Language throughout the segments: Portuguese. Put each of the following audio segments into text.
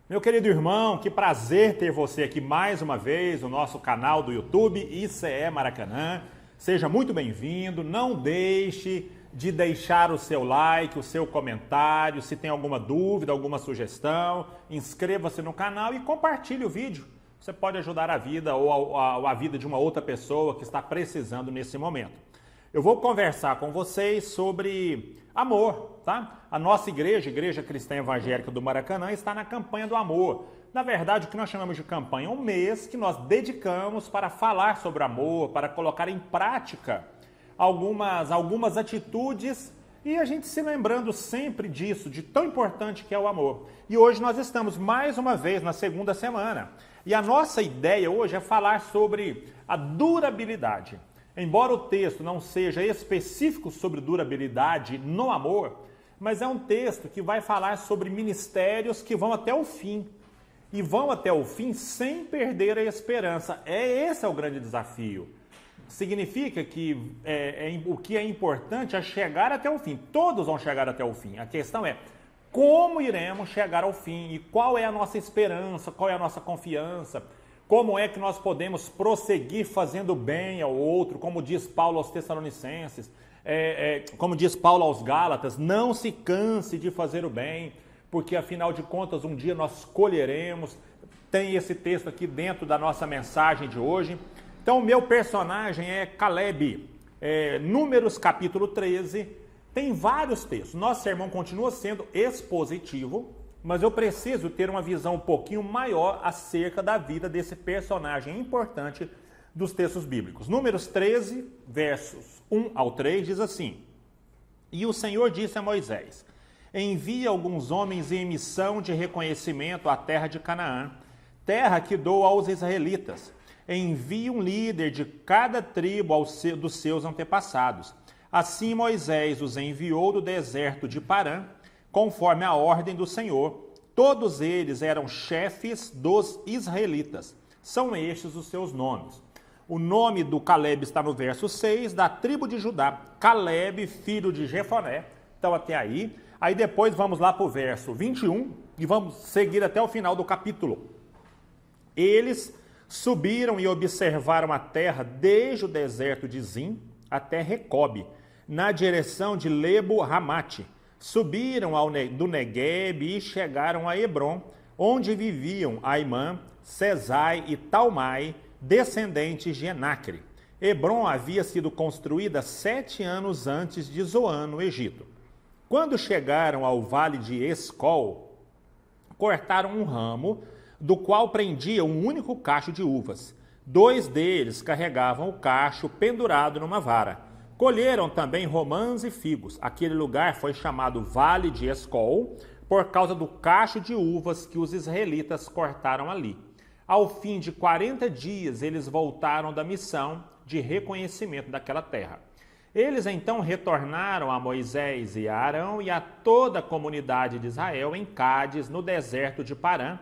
Meu querido irmão, que prazer ter você aqui mais uma vez no nosso canal do YouTube ICE Maracanã. Seja muito bem-vindo, não deixe de deixar o seu like, o seu comentário, se tem alguma dúvida, alguma sugestão, inscreva-se no canal e compartilhe o vídeo. Você pode ajudar a vida ou a vida de uma outra pessoa que está precisando nesse momento. Eu vou conversar com vocês sobre amor, tá? A nossa igreja, Igreja Cristã Evangélica do Maracanã, está na campanha do amor. Na verdade, o que nós chamamos de campanha é um mês que nós dedicamos para falar sobre amor, para colocar em prática algumas atitudes e a gente se lembrando sempre disso, de tão importante que é o amor. E hoje nós estamos mais uma vez na segunda semana. E a nossa ideia hoje é falar sobre a durabilidade. Embora o texto não seja específico sobre durabilidade no amor, mas é um texto que vai falar sobre ministérios que vão até o fim. E vão até o fim sem perder a esperança. Esse é o grande desafio. Significa que o que é importante é chegar até o fim. Todos vão chegar até o fim. A questão é como iremos chegar ao fim e qual é a nossa esperança, qual é a nossa confiança. Como é que nós podemos prosseguir fazendo bem ao outro, como diz Paulo aos Tessalonicenses, como diz Paulo aos Gálatas, não se canse de fazer o bem, porque afinal de contas um dia nós colheremos. Tem esse texto aqui dentro da nossa mensagem de hoje. Então o meu personagem é Caleb, Números capítulo 13, tem vários textos. Nosso sermão continua sendo expositivo, mas eu preciso ter uma visão um pouquinho maior acerca da vida desse personagem importante dos textos bíblicos. Números 13, versos 1 ao 3, diz assim: E o Senhor disse a Moisés: Envia alguns homens em missão de reconhecimento à terra de Canaã, terra que dou aos israelitas. Envie um líder de cada tribo dos seus antepassados. Assim Moisés os enviou do deserto de Parã, conforme a ordem do Senhor. Todos eles eram chefes dos israelitas. São estes os seus nomes. O nome do Caleb está no verso 6, da tribo de Judá. Caleb, filho de Jefoné. Então até aí. Aí depois vamos lá para o verso 21 e vamos seguir até o final do capítulo. Eles subiram e observaram a terra desde o deserto de Zim até Recobe, na direção de Lebo-Ramate. Subiram do Negueb e chegaram a Hebron, onde viviam Aimã, Sesai e Talmai, descendentes de Enacre. Hebron havia sido construída 7 anos antes de Zoan, no Egito. Quando chegaram ao vale de Escol, cortaram um ramo, do qual prendia um único cacho de uvas. 2 deles carregavam o cacho pendurado numa vara. Colheram também romãs e figos. Aquele lugar foi chamado Vale de Escol, por causa do cacho de uvas que os israelitas cortaram ali. Ao fim de 40 dias, eles voltaram da missão de reconhecimento daquela terra. Eles então retornaram a Moisés e a Arão e a toda a comunidade de Israel em Cádiz, no deserto de Parã,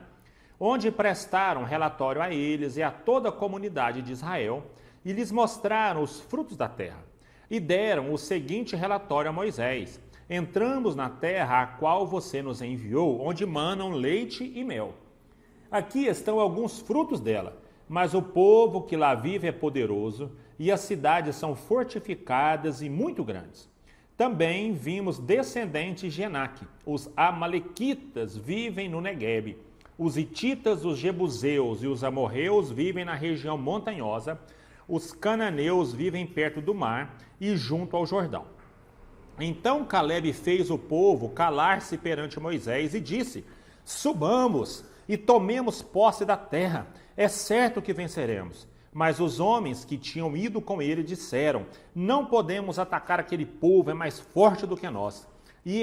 onde prestaram relatório a eles e a toda a comunidade de Israel e lhes mostraram os frutos da terra. E deram o seguinte relatório a Moisés: Entramos na terra a qual você nos enviou, onde manam leite e mel. Aqui estão alguns frutos dela, mas o povo que lá vive é poderoso e as cidades são fortificadas e muito grandes. Também vimos descendentes de Enaque. Os amalequitas vivem no Neguebe. Os hititas, os jebuseus e os amorreus vivem na região montanhosa. Os cananeus vivem perto do mar e junto ao Jordão. Então Caleb fez o povo calar-se perante Moisés e disse: Subamos e tomemos posse da terra. É certo que venceremos. Mas os homens que tinham ido com ele disseram: Não podemos atacar aquele povo, é mais forte do que nós. E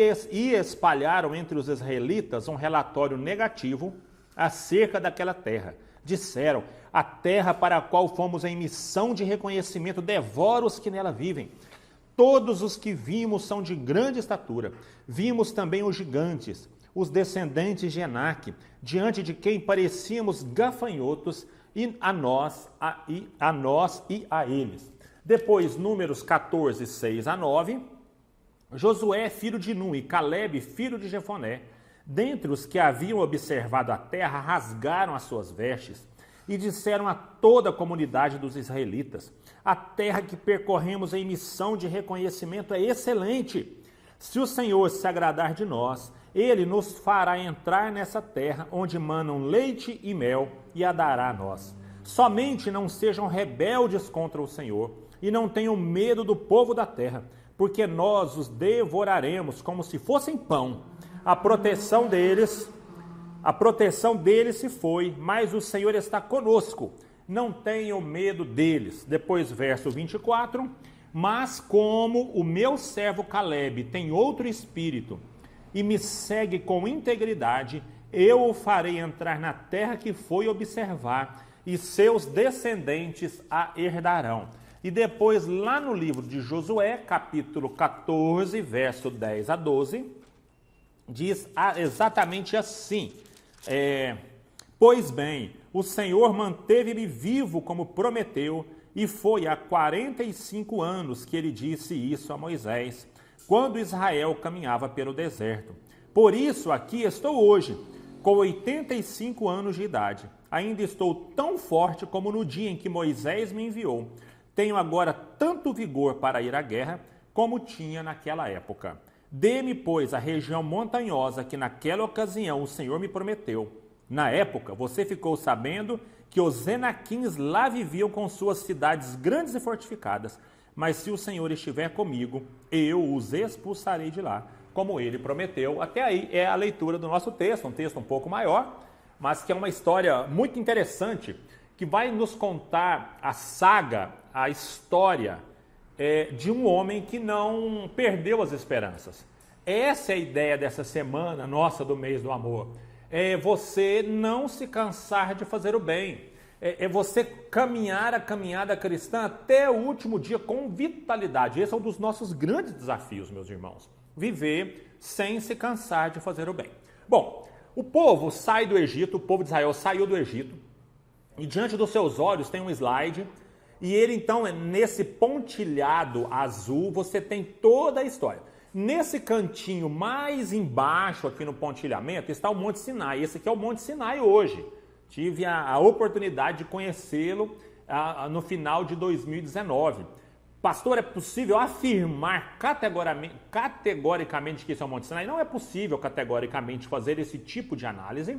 espalharam entre os israelitas um relatório negativo acerca daquela terra. Disseram: A terra para a qual fomos em missão de reconhecimento devora os que nela vivem. Todos os que vimos são de grande estatura. Vimos também os gigantes, os descendentes de Enaque, diante de quem parecíamos gafanhotos, e a nós e a eles. Depois, Números 14, 6 a 9. Josué, filho de Nun, e Caleb, filho de Jefoné, Dentre os que haviam observado a terra, rasgaram as suas vestes e disseram a toda a comunidade dos israelitas: a terra que percorremos em missão de reconhecimento é excelente. Se o Senhor se agradar de nós, ele nos fará entrar nessa terra onde manam leite e mel e a dará a nós. Somente não sejam rebeldes contra o Senhor e não tenham medo do povo da terra, porque nós os devoraremos como se fossem pão. A proteção deles se foi, mas o Senhor está conosco. Não tenham medo deles. Depois, verso 24. Mas como o meu servo Caleb tem outro espírito e me segue com integridade, eu o farei entrar na terra que foi observar, e seus descendentes a herdarão. E depois, lá no livro de Josué, capítulo 14, verso 10 a 12, diz exatamente assim: pois bem, o Senhor manteve-me vivo como prometeu, e foi há 45 anos que ele disse isso a Moisés, quando Israel caminhava pelo deserto. Por isso aqui estou hoje, com 85 anos de idade. Ainda estou tão forte como no dia em que Moisés me enviou. Tenho agora tanto vigor para ir à guerra como tinha naquela época. Dê-me, pois, a região montanhosa que naquela ocasião o Senhor me prometeu. Na época, você ficou sabendo que os Enaquins lá viviam com suas cidades grandes e fortificadas. Mas se o Senhor estiver comigo, eu os expulsarei de lá, como ele prometeu. Até aí é a leitura do nosso texto, um texto um pouco maior, mas que é uma história muito interessante, que vai nos contar a saga, a história de um homem que não perdeu as esperanças. Essa é a ideia dessa semana nossa do mês do amor. É você não se cansar de fazer o bem. É você caminhar a caminhada cristã até o último dia com vitalidade. Esse é um dos nossos grandes desafios, meus irmãos. Viver sem se cansar de fazer o bem. Bom, o povo sai do Egito, o povo de Israel saiu do Egito, e diante dos seus olhos tem um slide, e ele então, nesse pontilhado azul, você tem toda a história. Nesse cantinho mais embaixo aqui no pontilhamento está o Monte Sinai. Esse aqui é o Monte Sinai hoje. Tive a oportunidade de conhecê-lo no final de 2019. Pastor, é possível afirmar categoricamente que esse é o Monte Sinai? Não é possível categoricamente fazer esse tipo de análise,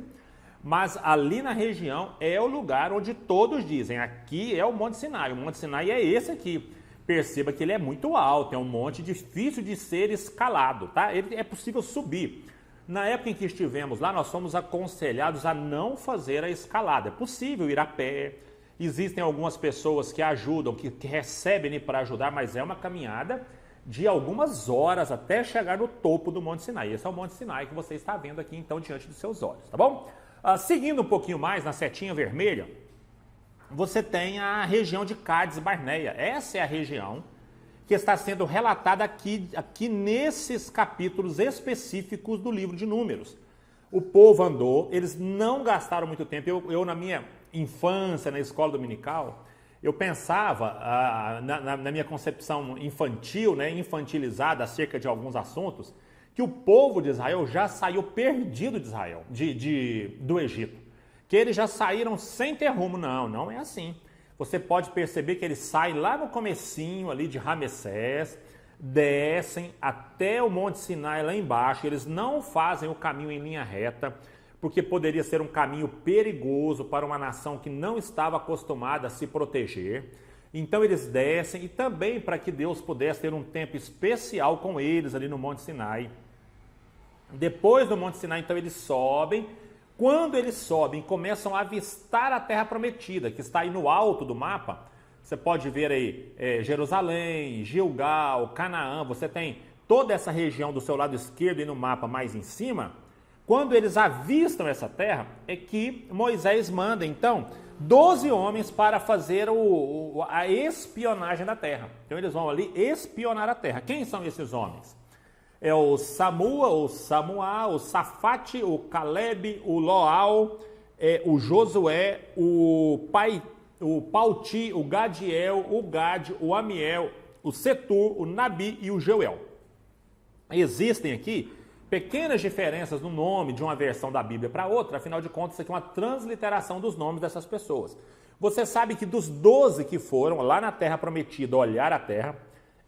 mas ali na região é o lugar onde todos dizem, aqui é o Monte Sinai. O Monte Sinai é esse aqui. Perceba que ele é muito alto, é um monte difícil de ser escalado, tá? Ele é possível subir. Na época em que estivemos lá, nós fomos aconselhados a não fazer a escalada. É possível ir a pé, existem algumas pessoas que ajudam, que recebem para ajudar, mas é uma caminhada de algumas horas até chegar no topo do Monte Sinai. Esse é o Monte Sinai que você está vendo aqui, então, diante dos seus olhos, tá bom? Seguindo um pouquinho mais, na setinha vermelha, você tem a região de Cádiz Barneia. Essa é a região que está sendo relatada aqui nesses capítulos específicos do livro de Números. O povo andou, eles não gastaram muito tempo. Eu na minha infância, na escola dominical, eu pensava, na minha concepção infantil, né, infantilizada acerca de alguns assuntos, que o povo de Israel já saiu perdido de Israel, do Egito. Que eles já saíram sem ter rumo. Não é assim. Você pode perceber que eles saem lá no comecinho ali de Ramessés, descem até o Monte Sinai lá embaixo, eles não fazem o caminho em linha reta, porque poderia ser um caminho perigoso para uma nação que não estava acostumada a se proteger. Então eles descem, e também para que Deus pudesse ter um tempo especial com eles ali no Monte Sinai. Depois do Monte Sinai, então eles sobem. Quando eles sobem, começam a avistar a terra prometida, que está aí no alto do mapa. Você pode ver aí Jerusalém, Gilgal, Canaã, você tem toda essa região do seu lado esquerdo e no mapa mais em cima. Quando eles avistam essa terra, é que Moisés manda, então, 12 homens para fazer a espionagem da terra. Então eles vão ali espionar a terra. Quem são esses homens? É o Samua, o Samuá, o Safate, o Caleb, o Loal, o Josué, o Pauti, o Gadiel, o Gade, o Amiel, o Setur, o Nabi e o Jeuel. Existem aqui pequenas diferenças no nome de uma versão da Bíblia para outra, afinal de contas, isso aqui é uma transliteração dos nomes dessas pessoas. Você sabe que dos 12 que foram lá na Terra Prometida olhar a Terra,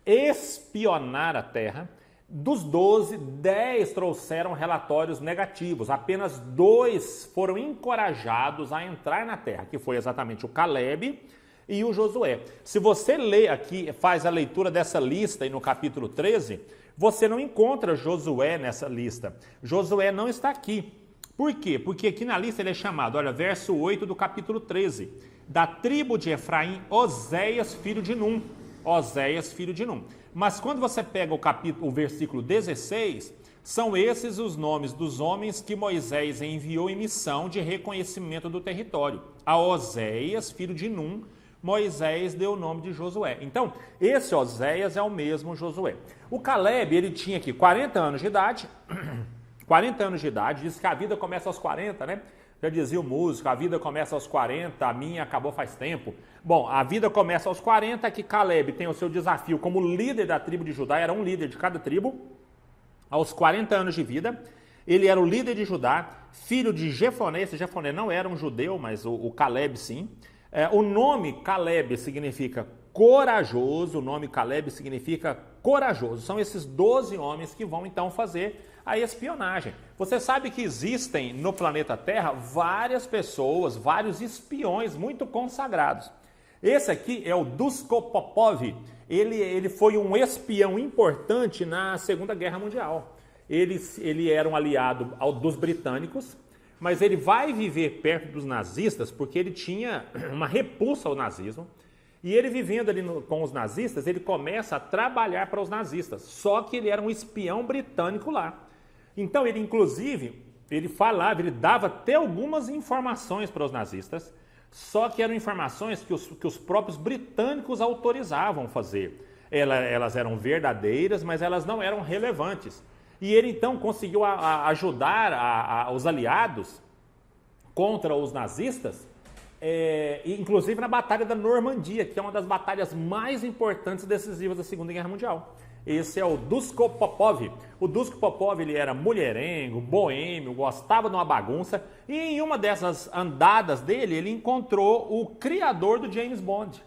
espionar a Terra, dos 12, 10 trouxeram relatórios negativos. Apenas 2 foram encorajados a entrar na Terra, que foi exatamente o Caleb e o Josué. Se você lê aqui, faz a leitura dessa lista aí no capítulo 13, você não encontra Josué nessa lista. Josué não está aqui. Por quê? Porque aqui na lista ele é chamado, olha, verso 8 do capítulo 13. Da tribo de Efraim, Oséias, filho de Num. Oséias, filho de Num. Mas quando você pega o versículo 16, são esses os nomes dos homens que Moisés enviou em missão de reconhecimento do território. A Oséias, filho de Num, Moisés deu o nome de Josué. Então, esse Oséias é o mesmo Josué. O Caleb, ele tinha aqui 40 anos de idade, 40 anos de idade, diz que a vida começa aos 40, né? Já dizia o músico, a vida começa aos 40, a minha acabou faz tempo. Bom, a vida começa aos 40, que Caleb tem o seu desafio como líder da tribo de Judá, era um líder de cada tribo, aos 40 anos de vida. Ele era o líder de Judá, filho de Jefoné. Esse Jefoné não era um judeu, mas o Caleb sim. O nome Caleb significa corajoso, o nome Caleb significa corajoso. São esses 12 homens que vão então fazer a espionagem. Você sabe que existem no planeta Terra várias pessoas, vários espiões muito consagrados. Esse aqui é o Duško Popov. Ele foi um espião importante na Segunda Guerra Mundial. Ele era um aliado dos britânicos, mas ele vai viver perto dos nazistas porque ele tinha uma repulsa ao nazismo. E ele vivendo ali com os nazistas, ele começa a trabalhar para os nazistas. Só que ele era um espião britânico lá. Então ele, inclusive, ele falava, ele dava até algumas informações para os nazistas, só que eram informações que os próprios britânicos autorizavam fazer. Elas eram verdadeiras, mas elas não eram relevantes. E ele, então, conseguiu ajudar os aliados contra os nazistas, inclusive na Batalha da Normandia, que é uma das batalhas mais importantes e decisivas da Segunda Guerra Mundial. Esse é o Duško Popov. O Duško Popov, ele era mulherengo, boêmio, gostava de uma bagunça, e em uma dessas andadas dele, ele encontrou o criador do James Bond.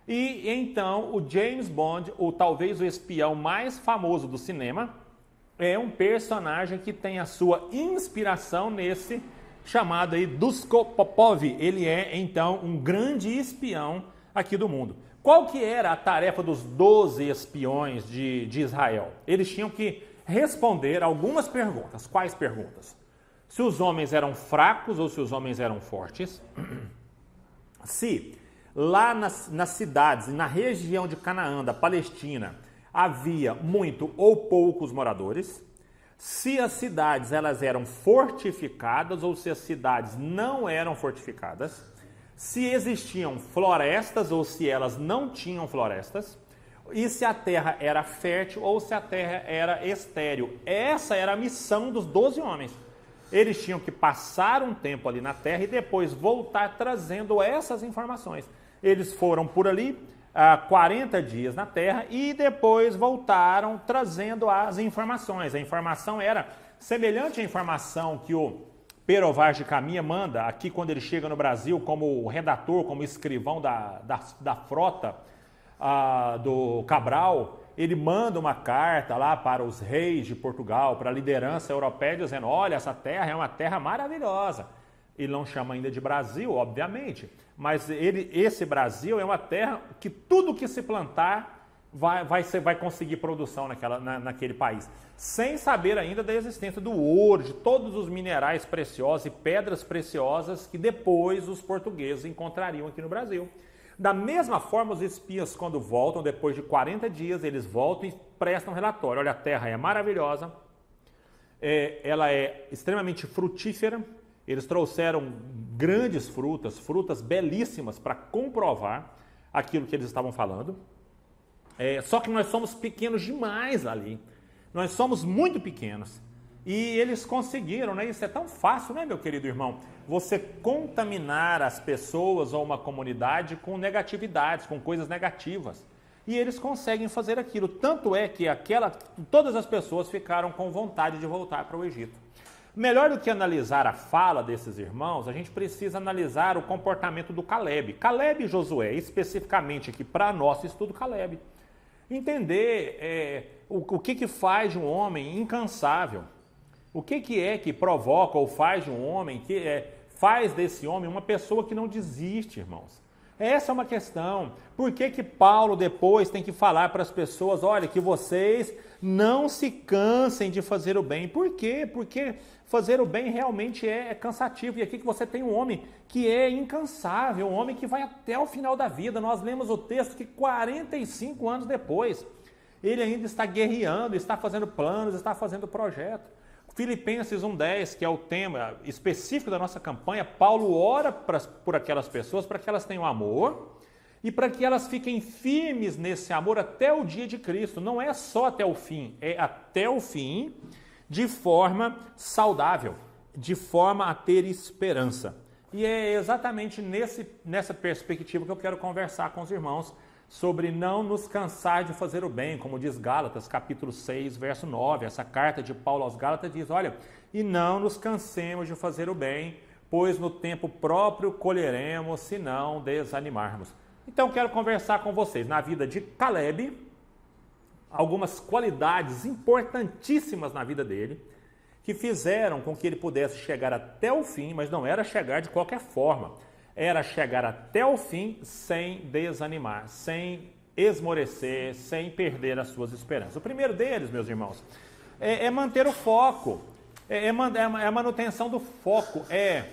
E então o James Bond, talvez o espião mais famoso do cinema, é um personagem que tem a sua inspiração nesse chamado aí Duško Popov. Ele é então um grande espião aqui do mundo. Qual que era a tarefa dos 12 espiões de Israel? Eles tinham que responder algumas perguntas. Quais perguntas? Se os homens eram fracos ou se os homens eram fortes. Se lá nas cidades, na região de Canaã, da Palestina, havia muito ou poucos moradores. Se as cidades elas eram fortificadas ou se as cidades não eram fortificadas. Se existiam florestas ou se elas não tinham florestas, e se a terra era fértil ou se a terra era estéril. Essa era a missão dos 12 homens. Eles tinham que passar um tempo ali na terra e depois voltar trazendo essas informações. Eles foram por ali 40 dias na terra e depois voltaram trazendo as informações. A informação era semelhante à informação que o Pero Vaz de Caminha manda aqui quando ele chega no Brasil como redator, como escrivão da frota do Cabral. Ele manda uma carta lá para os reis de Portugal, para a liderança europeia, dizendo, olha, essa terra é uma terra maravilhosa. Ele não chama ainda de Brasil, obviamente, mas esse Brasil é uma terra que tudo que se plantar vai conseguir produção naquele país, sem saber ainda da existência do ouro, de todos os minerais preciosos e pedras preciosas que depois os portugueses encontrariam aqui no Brasil. Da mesma forma, os espias, quando voltam, depois de 40 dias, eles voltam e prestam um relatório. Olha, a terra é maravilhosa, ela é extremamente frutífera, eles trouxeram grandes frutas belíssimas para comprovar aquilo que eles estavam falando. Só que nós somos pequenos demais ali. Nós somos muito pequenos. E eles conseguiram, né? Isso é tão fácil, né, meu querido irmão? Você contaminar as pessoas ou uma comunidade com negatividades, com coisas negativas. E eles conseguem fazer aquilo. Tanto é que todas as pessoas ficaram com vontade de voltar para o Egito. Melhor do que analisar a fala desses irmãos, a gente precisa analisar o comportamento do Caleb. Caleb e Josué, especificamente aqui para nosso estudo, Caleb. Entender o que faz de um homem incansável. O que é que provoca ou faz de um homem, faz desse homem uma pessoa que não desiste, irmãos. Essa é uma questão. Por que Paulo depois tem que falar para as pessoas, olha, que vocês não se cansem de fazer o bem? Por quê? Porque fazer o bem realmente é cansativo. E aqui que você tem um homem que é incansável, um homem que vai até o final da vida. Nós lemos o texto que 45 anos depois, ele ainda está guerreando, está fazendo planos, está fazendo projeto. Filipenses 1:10, que é o tema específico da nossa campanha, Paulo ora por aquelas pessoas para que elas tenham amor e para que elas fiquem firmes nesse amor até o dia de Cristo. Não é só até o fim, é até o fim de forma saudável, de forma a ter esperança. E é exatamente nessa perspectiva que eu quero conversar com os irmãos sobre não nos cansar de fazer o bem, como diz Gálatas, capítulo 6, verso 9. Essa carta de Paulo aos Gálatas diz, olha, e não nos cansemos de fazer o bem, pois no tempo próprio colheremos, se não desanimarmos. Então, quero conversar com vocês na vida de Caleb, algumas qualidades importantíssimas na vida dele, que fizeram com que ele pudesse chegar até o fim, mas não era chegar de qualquer forma. Era chegar até o fim sem desanimar, sem esmorecer, sem perder as suas esperanças. O primeiro deles, meus irmãos, é manter o foco, é a manutenção do foco, é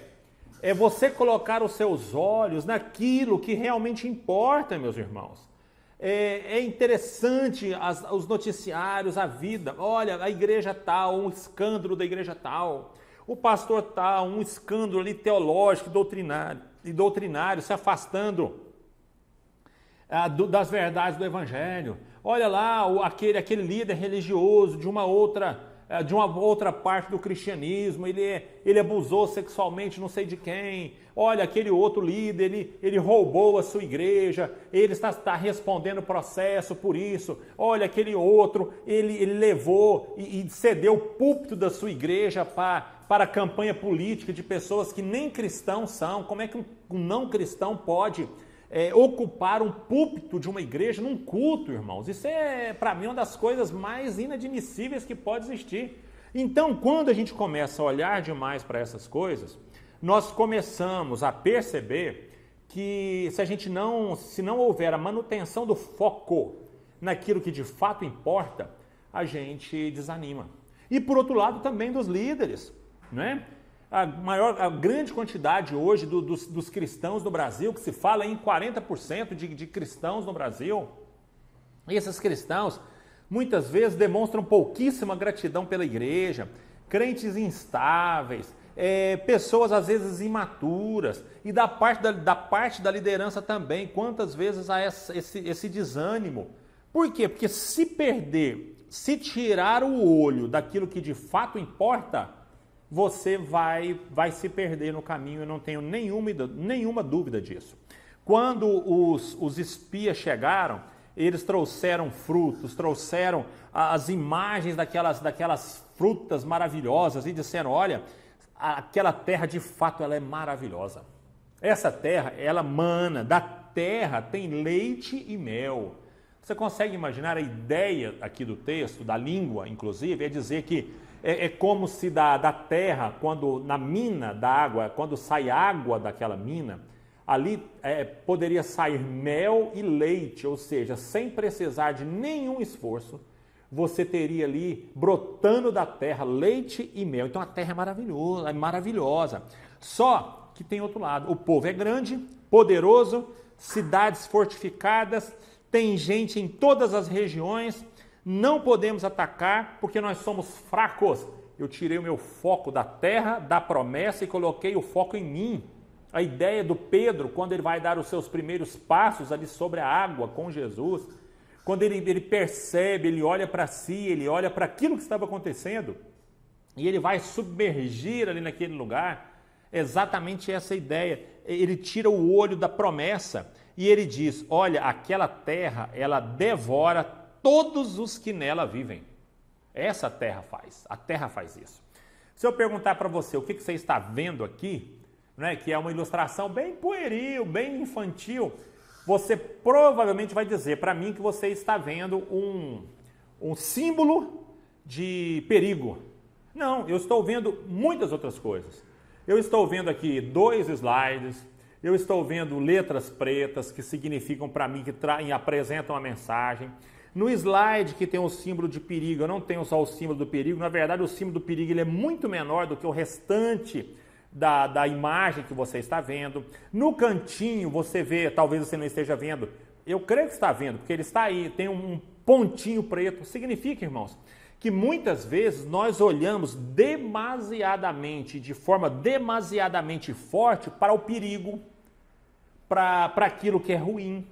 você colocar os seus olhos naquilo que realmente importa, meus irmãos. É interessante os noticiários, a vida, olha, a igreja tal, um escândalo da igreja tal, o pastor tal, um escândalo ali teológico, doutrinário, se afastando das verdades do evangelho. Olha lá, aquele líder religioso de uma outra parte do cristianismo, ele abusou sexualmente não sei de quem. Olha, aquele outro líder, ele roubou a sua igreja, ele está respondendo processo por isso. Olha, aquele outro, ele levou e cedeu o púlpito da sua igreja para a campanha política de pessoas que nem cristãos são. Como é que um não cristão pode ocupar um púlpito de uma igreja num culto, irmãos? Isso é, para mim, uma das coisas mais inadmissíveis que pode existir. Então, quando a gente começa a olhar demais para essas coisas, nós começamos a perceber que se não houver a manutenção do foco naquilo que de fato importa, a gente desanima. E por outro lado também dos líderes, né? A grande quantidade hoje dos cristãos no Brasil, que se fala em 40% de cristãos no Brasil, e esses cristãos muitas vezes demonstram pouquíssima gratidão pela igreja, crentes instáveis, pessoas às vezes imaturas, e da parte da liderança também, quantas vezes há esse desânimo. Por quê? Porque se tirar o olho daquilo que de fato importa, você vai se perder no caminho, eu não tenho nenhuma dúvida disso. Quando os espias chegaram, eles trouxeram frutos, trouxeram as imagens daquelas frutas maravilhosas e disseram, olha, aquela terra de fato ela é maravilhosa. Essa terra, ela mana, da terra tem leite e mel. Você consegue imaginar a ideia aqui do texto, da língua inclusive, é dizer que é como se da terra, na mina da água, quando sai água daquela mina, ali poderia sair mel e leite, ou seja, sem precisar de nenhum esforço, você teria ali brotando da terra leite e mel. Então a terra é maravilhosa. Só que tem outro lado, o povo é grande, poderoso, cidades fortificadas, tem gente em todas as regiões, não podemos atacar porque nós somos fracos. Eu tirei o meu foco da terra, da promessa e coloquei o foco em mim. A ideia do Pedro, quando ele vai dar os seus primeiros passos ali sobre a água com Jesus, quando ele percebe, ele olha para si, ele olha para aquilo que estava acontecendo e ele vai submergir ali naquele lugar, exatamente essa ideia. Ele tira o olho da promessa, e ele diz, olha, aquela terra, ela devora todos os que nela vivem. Essa terra faz, a terra faz isso. Se eu perguntar para você o que você está vendo aqui, né, que é uma ilustração bem pueril, bem infantil, você provavelmente vai dizer para mim que você está vendo um símbolo de perigo. Não, eu estou vendo muitas outras coisas. Eu estou vendo aqui 2 slides, eu estou vendo letras pretas que significam para mim, que apresentam a mensagem. No slide que tem o símbolo de perigo, eu não tenho só o símbolo do perigo, na verdade o símbolo do perigo ele é muito menor do que o restante da imagem que você está vendo. No cantinho você vê, talvez você não esteja vendo, eu creio que está vendo, porque ele está aí, tem um pontinho preto. Significa, irmãos, que muitas vezes nós olhamos demasiadamente, de forma demasiadamente forte para o perigo, para aquilo que é ruim,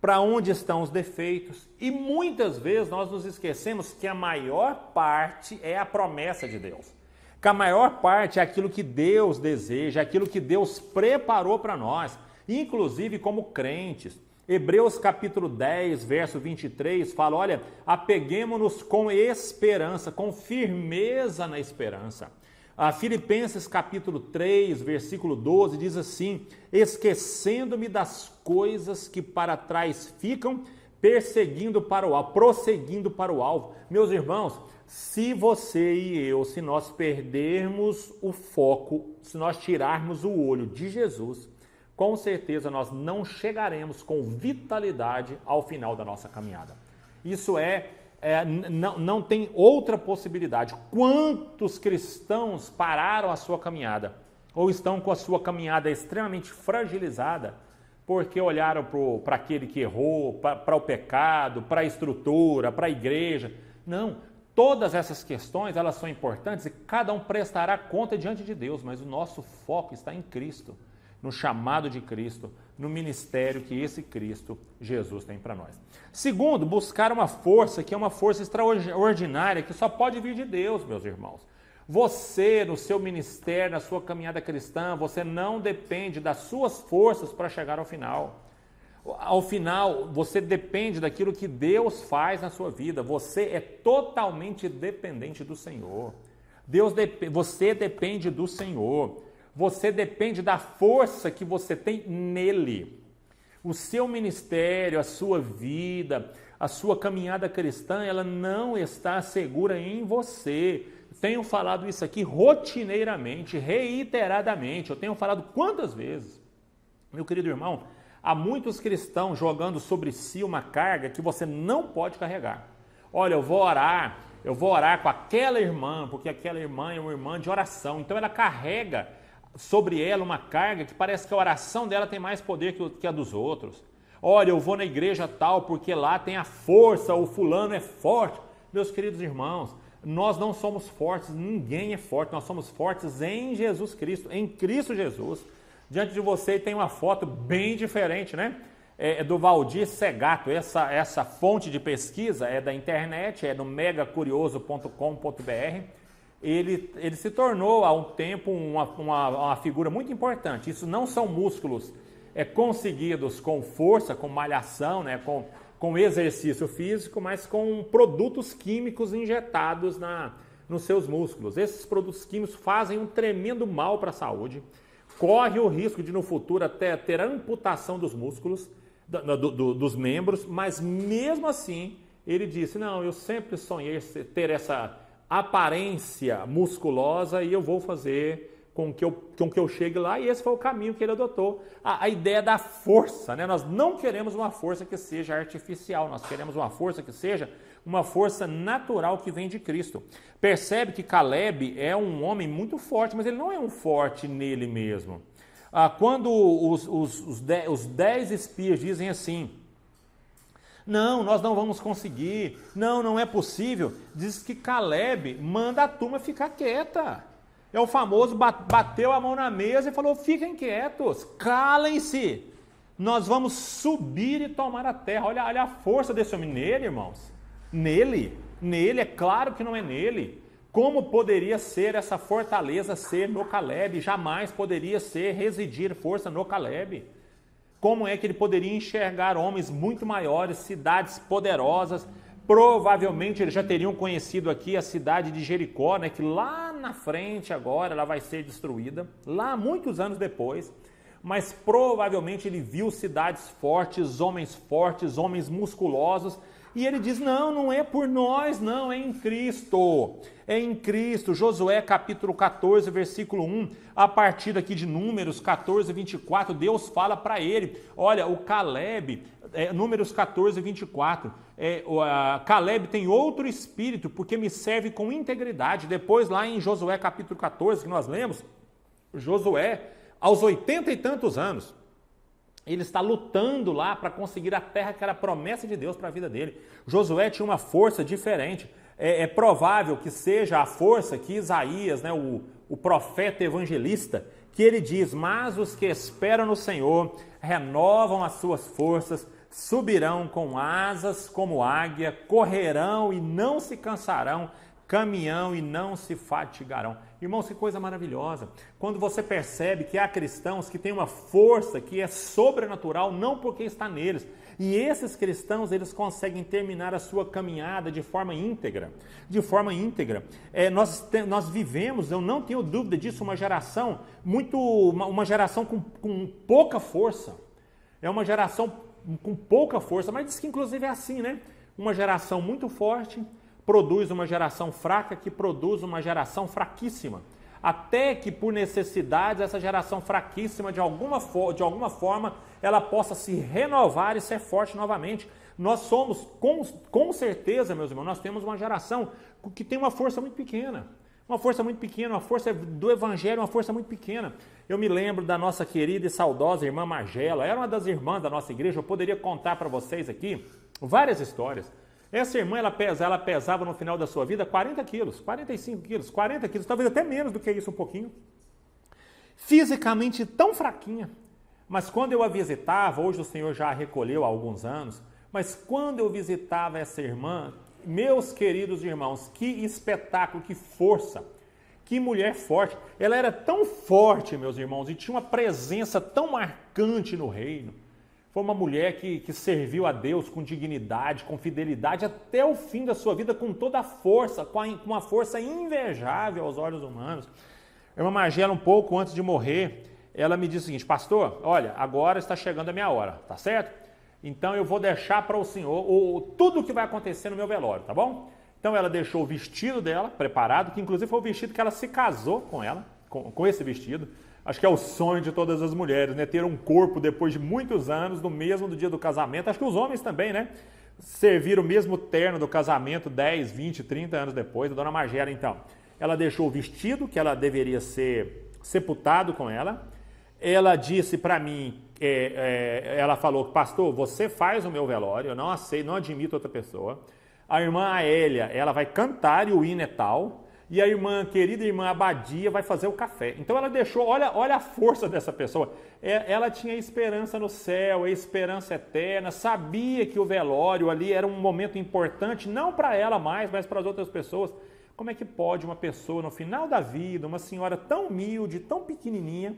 para onde estão os defeitos. E muitas vezes nós nos esquecemos que a maior parte é a promessa de Deus. Que a maior parte é aquilo que Deus deseja, aquilo que Deus preparou para nós, inclusive como crentes. Hebreus capítulo 10, verso 23, fala, olha, apeguemo-nos com esperança, com firmeza na esperança. A Filipenses capítulo 3, versículo 12, diz assim, esquecendo-me das coisas que para trás ficam, prosseguindo para o alvo. Meus irmãos, se você e eu, se nós perdermos o foco, se nós tirarmos o olho de Jesus, com certeza nós não chegaremos com vitalidade ao final da nossa caminhada. Isso não tem outra possibilidade. Quantos cristãos pararam a sua caminhada ou estão com a sua caminhada extremamente fragilizada porque olharam para aquele que errou, para o pecado, para a estrutura, para a igreja? Não, todas essas questões elas são importantes e cada um prestará conta diante de Deus, mas o nosso foco está em Cristo, no chamado de Cristo, no ministério que esse Cristo, Jesus, tem para nós. Segundo, buscar uma força que é uma força extraordinária, que só pode vir de Deus, meus irmãos. Você, no seu ministério, na sua caminhada cristã, você não depende das suas forças para chegar ao final. Ao final, você depende daquilo que Deus faz na sua vida. Você é totalmente dependente do Senhor. Você depende do Senhor. Você depende da força que você tem nele. O seu ministério, a sua vida, a sua caminhada cristã, ela não está segura em você. Tenho falado isso aqui rotineiramente, reiteradamente. Eu tenho falado quantas vezes? Meu querido irmão, há muitos cristãos jogando sobre si uma carga que você não pode carregar. Olha, eu vou orar com aquela irmã, porque aquela irmã é uma irmã de oração. Então ela carrega sobre ela uma carga que parece que a oração dela tem mais poder que a dos outros. Olha, eu vou na igreja tal porque lá tem a força, o fulano é forte. Meus queridos irmãos, nós não somos fortes, ninguém é forte, nós somos fortes em Jesus Cristo, em Cristo Jesus. Diante de você tem uma foto bem diferente, né? É do Valdir Segato, essa fonte de pesquisa é da internet, é no megacurioso.com.br. Ele se tornou há um tempo uma figura muito importante. Isso não são músculos conseguidos com força, com malhação, né? com exercício físico, mas com produtos químicos injetados nos seus músculos. Esses produtos químicos fazem um tremendo mal para a saúde. Corre o risco de no futuro até ter amputação dos músculos, dos membros, mas mesmo assim ele disse, não, eu sempre sonhei ter essa aparência musculosa e eu vou fazer com que eu chegue lá, e esse foi o caminho que ele adotou. A ideia da força, né? Nós não queremos uma força que seja artificial, nós queremos uma força que seja uma força natural que vem de Cristo. Percebe que Caleb é um homem muito forte, mas ele não é um forte nele mesmo. Quando os 10 espias dizem assim, não, nós não vamos conseguir, não é possível, diz que Caleb manda a turma ficar quieta. É o famoso bateu a mão na mesa e falou, fiquem quietos, calem-se, nós vamos subir e tomar a terra. Olha a força desse homem nele, irmãos. Nele, é claro que não é nele. Como poderia ser essa fortaleza ser no Caleb? Jamais poderia residir força no Caleb. como é que ele poderia enxergar homens muito maiores, cidades poderosas. Provavelmente eles já teriam conhecido aqui a cidade de Jericó, né, que lá na frente agora ela vai ser destruída, lá muitos anos depois. Mas provavelmente ele viu cidades fortes, homens musculosos, e ele diz, não é por nós, não, é em Cristo. É em Cristo. Josué capítulo 14, versículo 1, a partir aqui de Números 14, 24, Deus fala para ele, olha, o Caleb, Números 14, 24, Caleb tem outro espírito, porque me serve com integridade. Depois lá em Josué capítulo 14, que nós lemos, Josué, aos 80 e tantos anos, ele está lutando lá para conseguir a terra que era a promessa de Deus para a vida dele. Josué tinha uma força diferente. É provável que seja a força que Isaías, né, o profeta evangelista, que ele diz, mas os que esperam no Senhor renovam as suas forças, subirão com asas como águia, correrão e não se cansarão, caminhão e não se fatigarão. Irmãos, que coisa maravilhosa. Quando você percebe que há cristãos que têm uma força que é sobrenatural, não porque está neles. E esses cristãos, eles conseguem terminar a sua caminhada de forma íntegra. De forma íntegra. Nós vivemos, eu não tenho dúvida disso, uma geração uma geração com pouca força. É uma geração com pouca força, mas diz que inclusive é assim, né? Uma geração muito forte produz uma geração fraca que produz uma geração fraquíssima. Até que por necessidades essa geração fraquíssima de alguma forma ela possa se renovar e ser forte novamente. Nós somos, com certeza, meus irmãos, nós temos uma geração que tem uma força muito pequena. Uma força muito pequena, uma força do evangelho, uma força muito pequena. Eu me lembro da nossa querida e saudosa irmã Magela, era uma das irmãs da nossa igreja, eu poderia contar para vocês aqui várias histórias. Essa irmã, ela pesava no final da sua vida 40 quilos, 45 quilos, 40 quilos, talvez até menos do que isso um pouquinho. Fisicamente tão fraquinha. Mas quando eu a visitava, hoje o Senhor já a recolheu há alguns anos, mas quando eu visitava essa irmã, meus queridos irmãos, que espetáculo, que força, que mulher forte. Ela era tão forte, meus irmãos, e tinha uma presença tão marcante no reino. Foi uma mulher que serviu a Deus com dignidade, com fidelidade, até o fim da sua vida, com toda a força, com uma força invejável aos olhos humanos. A irmã Magela, um pouco antes de morrer, ela me disse o seguinte, pastor, olha, agora está chegando a minha hora, tá certo? Então eu vou deixar para o senhor tudo o que vai acontecer no meu velório, tá bom? Então ela deixou o vestido dela preparado, que inclusive foi o vestido que ela se casou com ela, com esse vestido. Acho que é o sonho de todas as mulheres, né? Ter um corpo depois de muitos anos, no mesmo do dia do casamento. Acho que os homens também, né? Servir o mesmo terno do casamento 10, 20, 30 anos depois. A dona Magela, então, ela deixou o vestido que ela deveria ser sepultado com ela. Ela disse para mim, ela falou, pastor, você faz o meu velório, eu não aceito, não admito outra pessoa. A irmã Aélia, ela vai cantar e o hino é tal. E a querida irmã Abadia vai fazer o café. Então ela deixou, olha a força dessa pessoa. Ela tinha esperança no céu, a esperança eterna, sabia que o velório ali era um momento importante, não para ela mais, mas para as outras pessoas. Como é que pode uma pessoa no final da vida, uma senhora tão humilde, tão pequenininha,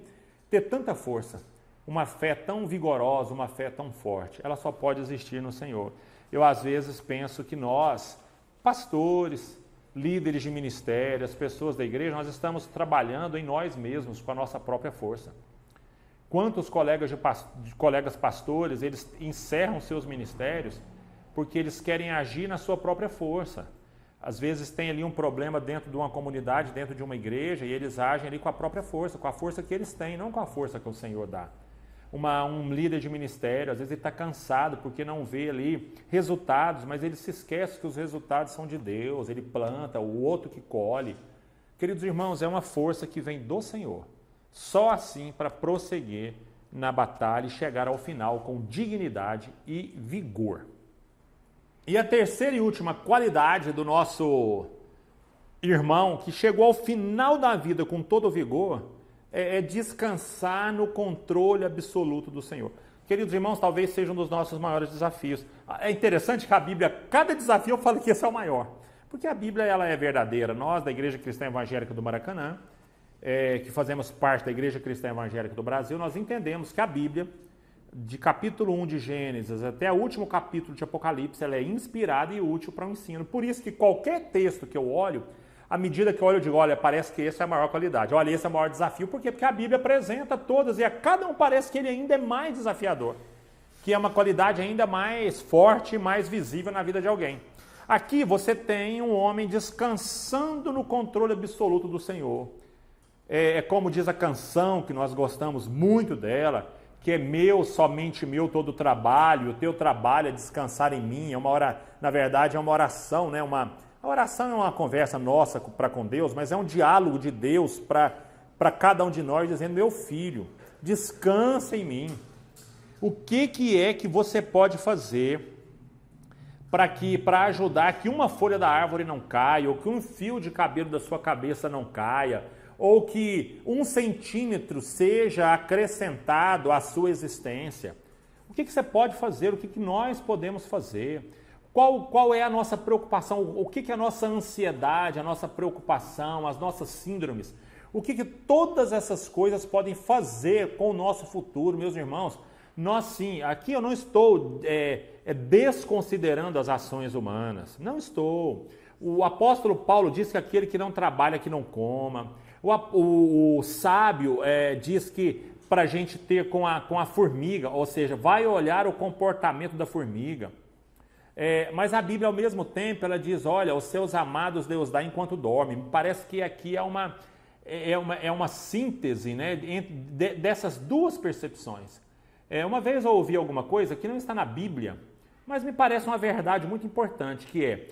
ter tanta força? Uma fé tão vigorosa, uma fé tão forte. Ela só pode existir no Senhor. Eu às vezes penso que nós, pastores, líderes de ministério, as pessoas da igreja, nós estamos trabalhando em nós mesmos com a nossa própria força. Quantos colegas pastores, eles encerram seus ministérios porque eles querem agir na sua própria força. Às vezes tem ali um problema dentro de uma comunidade, dentro de uma igreja, e eles agem ali com a própria força, com a força que eles têm, não com a força que o Senhor dá. Um líder de ministério, às vezes ele está cansado porque não vê ali resultados, mas ele se esquece que os resultados são de Deus, ele planta, o outro que colhe. Queridos irmãos, é uma força que vem do Senhor. Só assim para prosseguir na batalha e chegar ao final com dignidade e vigor. E a terceira e última qualidade do nosso irmão, que chegou ao final da vida com todo o vigor, é descansar no controle absoluto do Senhor. Queridos irmãos, talvez seja um dos nossos maiores desafios. É interessante que a Bíblia, cada desafio eu falo que esse é o maior. Porque a Bíblia ela é verdadeira. Nós, da Igreja Cristã Evangélica do Maracanã, que fazemos parte da Igreja Cristã Evangélica do Brasil, nós entendemos que a Bíblia, de capítulo 1 de Gênesis até o último capítulo de Apocalipse, ela é inspirada e útil para o ensino. Por isso que qualquer texto que eu olho, à medida que eu olho, eu digo, olha, parece que esse é a maior qualidade. Olha, esse é o maior desafio. Por quê? Porque a Bíblia apresenta todas e a cada um parece que ele ainda é mais desafiador, que é uma qualidade ainda mais forte e mais visível na vida de alguém. Aqui você tem um homem descansando no controle absoluto do Senhor. É como diz a canção, que nós gostamos muito dela, que é meu, somente meu, todo o trabalho, o teu trabalho é descansar em mim. Na verdade, é uma oração, né? A oração é uma conversa nossa para com Deus, mas é um diálogo de Deus para cada um de nós, dizendo, meu filho, descansa em mim. O que é que você pode fazer para ajudar que uma folha da árvore não caia, ou que um fio de cabelo da sua cabeça não caia, ou que 1 centímetro seja acrescentado à sua existência? O que você pode fazer? O que nós podemos fazer? Qual é a nossa preocupação? O que é a nossa ansiedade, a nossa preocupação, as nossas síndromes? O que todas essas coisas podem fazer com o nosso futuro, meus irmãos? Nós sim, aqui eu não estou desconsiderando as ações humanas, não estou. O apóstolo Paulo diz que aquele que não trabalha, que não coma. O sábio diz que para a gente ter com a formiga, ou seja, vai olhar o comportamento da formiga. Mas a Bíblia, ao mesmo tempo, ela diz, olha, os seus amados Deus dá enquanto dorme. Me parece que aqui é uma síntese, né, dessas duas percepções. Uma vez eu ouvi alguma coisa que não está na Bíblia, mas me parece uma verdade muito importante, que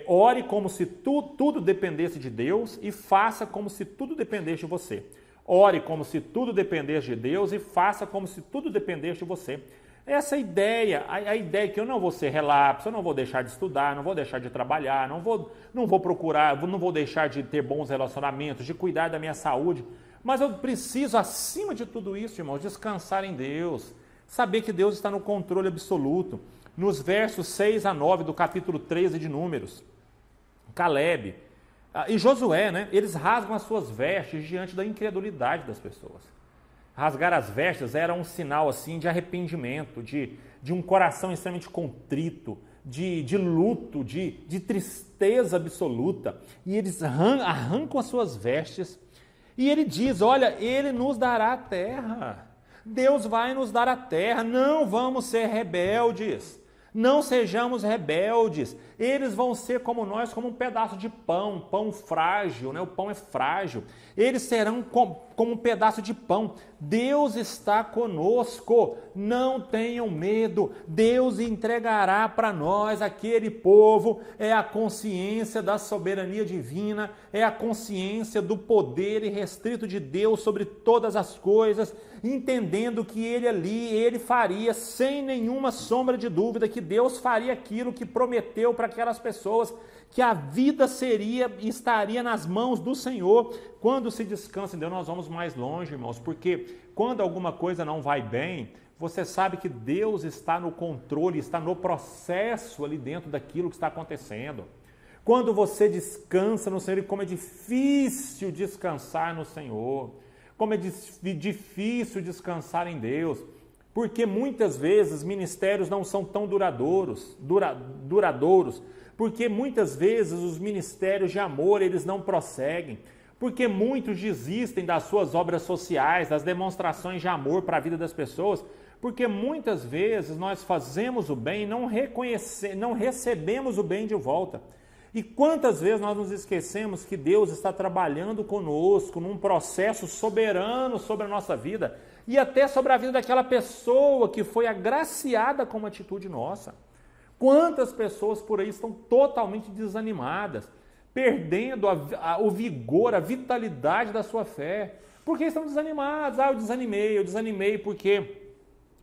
ore como se tudo dependesse de Deus e faça como se tudo dependesse de você. Ore como se tudo dependesse de Deus e faça como se tudo dependesse de você. Essa ideia, a ideia que eu não vou ser relapso, eu não vou deixar de estudar, não vou deixar de trabalhar, não vou procurar, não vou deixar de ter bons relacionamentos, de cuidar da minha saúde, mas eu preciso, acima de tudo isso, irmãos, descansar em Deus, saber que Deus está no controle absoluto. Nos versos 6 a 9 do capítulo 13 de Números, Caleb e Josué, né, eles rasgam as suas vestes diante da incredulidade das pessoas. Rasgar as vestes era um sinal assim de arrependimento, de um coração extremamente contrito, de luto, de tristeza absoluta. E eles arrancam as suas vestes e ele diz, olha, ele nos dará a terra. Deus vai nos dar a terra, não vamos ser rebeldes. Não sejamos rebeldes, eles vão ser como nós, como um pedaço de pão frágil, né? O pão é frágil, eles serão como um pedaço de pão. Deus está conosco, não tenham medo, Deus entregará para nós aquele povo. É a consciência da soberania divina, é a consciência do poder irrestrito de Deus sobre todas as coisas, entendendo que ele faria, sem nenhuma sombra de dúvida, que Deus faria aquilo que prometeu para aquelas pessoas, que a vida seria e estaria nas mãos do Senhor. Quando se descansa em Deus, nós vamos mais longe, irmãos, porque quando alguma coisa não vai bem, você sabe que Deus está no controle, está no processo ali dentro daquilo que está acontecendo. Quando você descansa no Senhor, e como é difícil descansar no Senhor, como é difícil descansar em Deus, porque muitas vezes ministérios não são tão duradouros, porque muitas vezes os ministérios de amor, eles não prosseguem, porque muitos desistem das suas obras sociais, das demonstrações de amor para a vida das pessoas, porque muitas vezes nós fazemos o bem e não recebemos o bem de volta. E quantas vezes nós nos esquecemos que Deus está trabalhando conosco num processo soberano sobre a nossa vida e até sobre a vida daquela pessoa que foi agraciada com uma atitude nossa. Quantas pessoas por aí estão totalmente desanimadas, perdendo o vigor, a vitalidade da sua fé, porque estão desanimados. Eu desanimei porque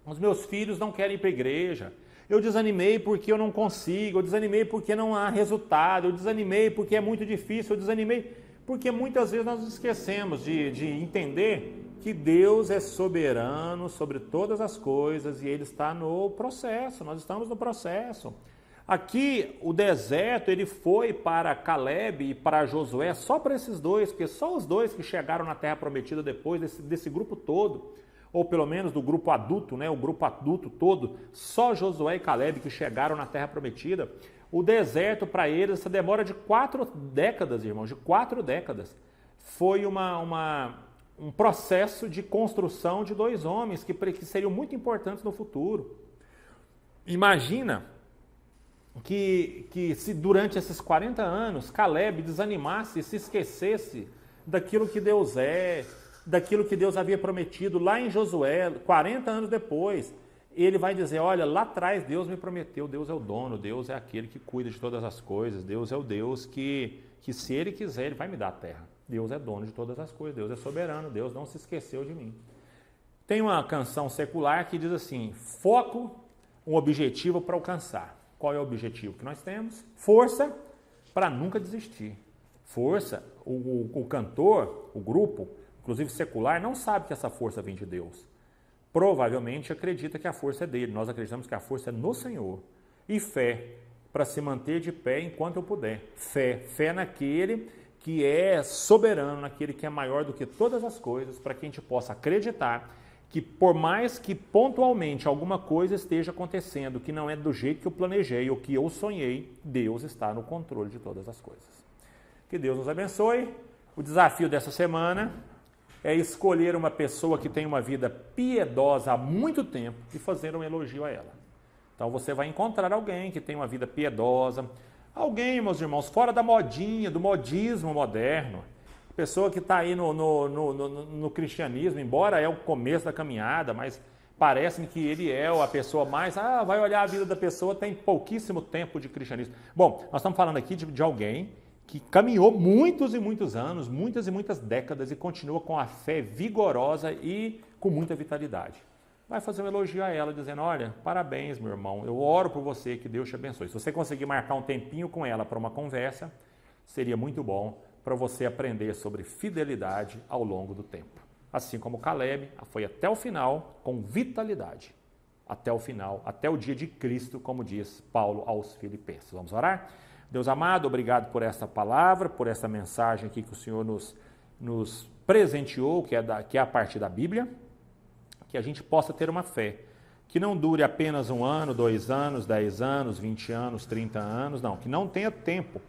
os meus filhos não querem ir para a igreja. Eu desanimei porque eu não consigo, eu desanimei porque não há resultado, eu desanimei porque é muito difícil, eu desanimei porque muitas vezes nós esquecemos de entender que Deus é soberano sobre todas as coisas e Ele está no processo, nós estamos no processo. Aqui o deserto ele foi para Caleb e para Josué só para esses dois, porque só os dois que chegaram na terra prometida depois desse grupo todo. ou pelo menos do grupo adulto, né, o grupo adulto todo, só Josué e Caleb que chegaram na Terra Prometida. O deserto para eles, essa demora de 4 décadas, irmãos, de 4 décadas. Foi um processo de construção de 2 homens que seriam muito importantes no futuro. Imagina que se durante esses 40 anos Caleb desanimasse e se esquecesse daquilo que Deus é, daquilo que Deus havia prometido lá em Josué, 40 anos depois. Ele vai dizer, olha, lá atrás Deus me prometeu, Deus é o dono, Deus é aquele que cuida de todas as coisas, Deus é o Deus que se Ele quiser, Ele vai me dar a terra. Deus é dono de todas as coisas, Deus é soberano, Deus não se esqueceu de mim. Tem uma canção secular que diz assim, foco, um objetivo para alcançar. Qual é o objetivo que nós temos? Força para nunca desistir. Força, o cantor, o grupo, inclusive secular, não sabe que essa força vem de Deus. Provavelmente acredita que a força é dele. Nós acreditamos que a força é no Senhor. E fé, para se manter de pé enquanto eu puder. Fé naquele que é soberano, naquele que é maior do que todas as coisas, para que a gente possa acreditar que por mais que pontualmente alguma coisa esteja acontecendo, que não é do jeito que eu planejei ou que eu sonhei, Deus está no controle de todas as coisas. Que Deus nos abençoe. O desafio dessa semana é escolher uma pessoa que tem uma vida piedosa há muito tempo e fazer um elogio a ela. Então você vai encontrar alguém que tem uma vida piedosa, alguém, meus irmãos, fora da modinha, do modismo moderno, pessoa que está aí no cristianismo, embora é o começo da caminhada, mas parece-me que ele é a pessoa mais, vai olhar a vida da pessoa, tem pouquíssimo tempo de cristianismo. Bom, nós estamos falando aqui de alguém que caminhou muitos e muitos anos, muitas e muitas décadas e continua com a fé vigorosa e com muita vitalidade. Vai fazer um elogio a ela, dizendo, olha, parabéns, meu irmão, eu oro por você, que Deus te abençoe. Se você conseguir marcar um tempinho com ela para uma conversa, seria muito bom para você aprender sobre fidelidade ao longo do tempo. Assim como Caleb foi até o final com vitalidade. Até o final, até o dia de Cristo, como diz Paulo aos Filipenses. Vamos orar? Deus amado, obrigado por esta palavra, por essa mensagem aqui que o Senhor nos presenteou, que é a partir da Bíblia, que a gente possa ter uma fé que não dure apenas 1 ano, 2 anos, 10 anos, 20 anos, 30 anos, não, que não tenha tempo,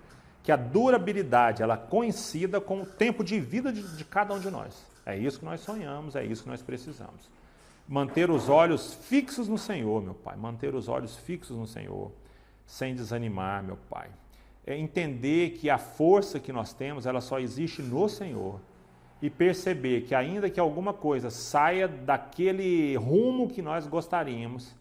que a durabilidade ela coincida com o tempo de vida de cada um de nós. É isso que nós sonhamos, é isso que nós precisamos. Manter os olhos fixos no Senhor, meu Pai, manter os olhos fixos no Senhor, sem desanimar, meu Pai. É entender que a força que nós temos, ela só existe no Senhor. E perceber que ainda que alguma coisa saia daquele rumo que nós gostaríamos,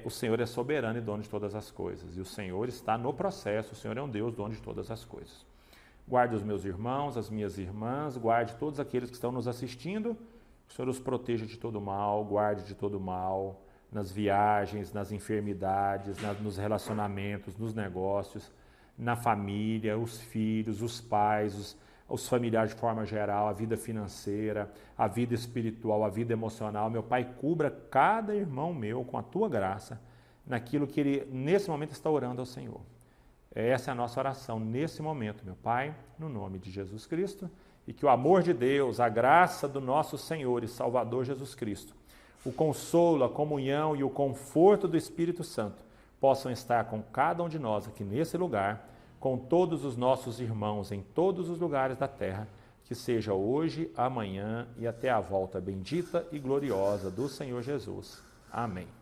o Senhor é soberano e dono de todas as coisas. E o Senhor está no processo, o Senhor é um Deus dono de todas as coisas. Guarde os meus irmãos, as minhas irmãs, guarde todos aqueles que estão nos assistindo. O Senhor os proteja de todo mal, guarde de todo mal, nas viagens, nas enfermidades, nos relacionamentos, nos negócios, na família, os filhos, os pais, os familiares de forma geral, a vida financeira, a vida espiritual, a vida emocional. Meu Pai, cubra cada irmão meu com a Tua graça, naquilo que ele, nesse momento, está orando ao Senhor. Essa é a nossa oração nesse momento, meu Pai, no nome de Jesus Cristo, e que o amor de Deus, a graça do nosso Senhor e Salvador Jesus Cristo, o consolo, a comunhão e o conforto do Espírito Santo possam estar com cada um de nós aqui nesse lugar, com todos os nossos irmãos em todos os lugares da terra, que seja hoje, amanhã e até a volta bendita e gloriosa do Senhor Jesus. Amém.